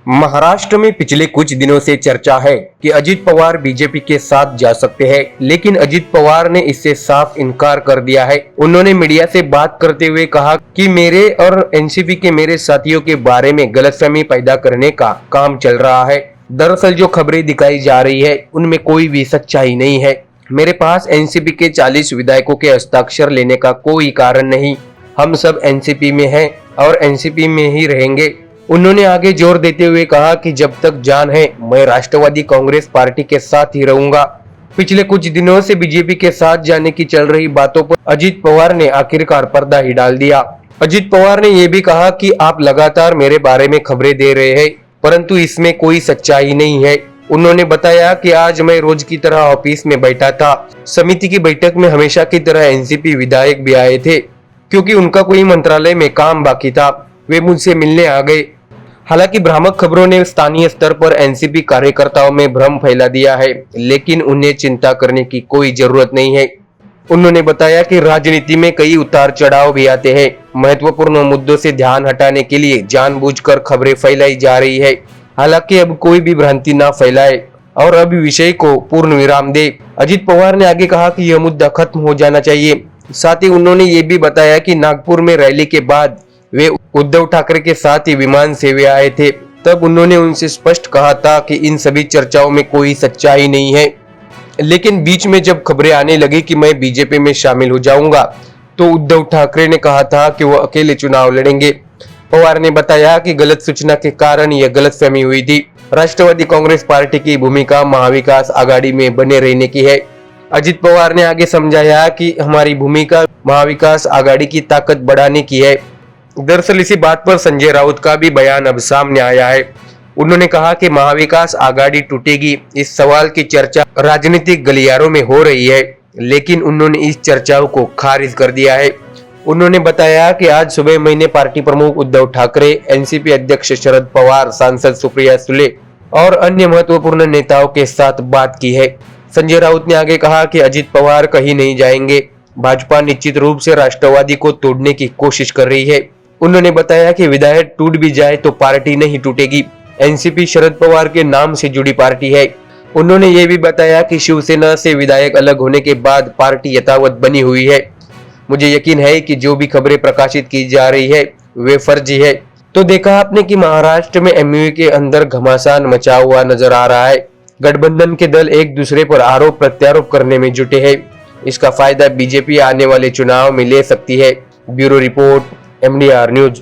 महाराष्ट्र में पिछले कुछ दिनों से चर्चा है कि अजित पवार बीजेपी के साथ जा सकते हैं, लेकिन अजित पवार ने इससे साफ इनकार कर दिया है। उन्होंने मीडिया से बात करते हुए कहा कि मेरे और एनसीपी के मेरे साथियों के बारे में गलतफहमी पैदा करने का काम चल रहा है। दरअसल जो खबरें दिखाई जा रही है उनमें कोई भी सच्चाई नहीं है। मेरे पास एनसीपी के 40 विधायकों के हस्ताक्षर लेने का कोई कारण नहीं। हम सब एनसीपी में हैं और एनसीपी में ही रहेंगे। उन्होंने आगे जोर देते हुए कहा कि जब तक जान है मैं राष्ट्रवादी कांग्रेस पार्टी के साथ ही रहूंगा। पिछले कुछ दिनों से बीजेपी के साथ जाने की चल रही बातों पर अजित पवार ने आखिरकार पर्दा ही डाल दिया। अजित पवार ने यह भी कहा कि आप लगातार मेरे बारे में खबरें दे रहे हैं, परंतु इसमें कोई सच्चाई नहीं है। उन्होंने बताया कि आज मैं रोज की तरह ऑफिस में बैठा था। समिति की बैठक में हमेशा की तरह एनसीपी विधायक भी आए थे, क्योंकि उनका कोई मंत्रालय में काम बाकी था। वे मुझसे मिलने आ गए। हालांकि भ्रामक खबरों ने स्थानीय स्तर पर एनसीपी कार्यकर्ताओं में भ्रम फैला दिया है, लेकिन उन्हें चिंता करने की कोई जरूरत नहीं है। उन्होंने बताया कि राजनीति में कई उतार चढ़ाव भी आते हैं। महत्वपूर्ण मुद्दों से ध्यान हटाने के लिए जानबूझकर खबरें फैलाई जा रही है। हालांकि अब कोई भी भ्रांति ना फैलाए और अब विषय को पूर्ण विराम दे। अजित पवार ने आगे कहा कि यह मुद्दा खत्म हो जाना चाहिए। साथ ही उन्होंने ये भी बताया कि नागपुर में रैली के बाद वे उद्धव ठाकरे के साथ ही विमान से वे आए थे। तब उन्होंने उनसे स्पष्ट कहा था कि इन सभी चर्चाओं में कोई सच्चाई नहीं है। लेकिन बीच में जब खबरें आने लगी कि मैं बीजेपी में शामिल हो जाऊंगा, तो उद्धव ठाकरे ने कहा था कि वो अकेले चुनाव लड़ेंगे। पवार ने बताया कि गलत सूचना के कारण यह गलतफहमी हुई थी। राष्ट्रवादी कांग्रेस पार्टी की भूमिका महाविकास आघाड़ी में बने रहने की है। अजित पवार ने आगे समझाया कि हमारी भूमिका महाविकास आघाड़ी की ताकत बढ़ाने की है। दरअसल इसी बात पर संजय राउत का भी बयान अब सामने आया है। उन्होंने कहा कि महाविकास आघाड़ी टूटेगी, इस सवाल की चर्चा राजनीतिक गलियारों में हो रही है, लेकिन उन्होंने इस चर्चाओं को खारिज कर दिया है। उन्होंने बताया कि आज सुबह मैंने पार्टी प्रमुख उद्धव ठाकरे, एनसीपी अध्यक्ष शरद पवार, सांसद सुप्रिया सुले और अन्य महत्वपूर्ण नेताओं के साथ बात की है। संजय राउत ने आगे कहा कि अजित पवार कहीं नहीं जाएंगे। भाजपा निश्चित रूप से राष्ट्रवादी को तोड़ने की कोशिश कर रही है। उन्होंने बताया कि विधायक टूट भी जाए तो पार्टी नहीं टूटेगी। एनसीपी शरद पवार के नाम से जुड़ी पार्टी है। उन्होंने ये भी बताया कि शिवसेना से विधायक अलग होने के बाद पार्टी यथावत बनी हुई है। मुझे यकीन है कि जो भी खबरें प्रकाशित की जा रही है वे फर्जी है। तो देखा आपने कि महाराष्ट्र में एमयूए के अंदर घमासान मचा हुआ नजर आ रहा है। गठबंधन के दल एक दूसरे पर आरोप प्रत्यारोप करने में जुटे हैं। इसका फायदा बीजेपी आने वाले चुनाव में ले सकती है। Bureau report, MDR news.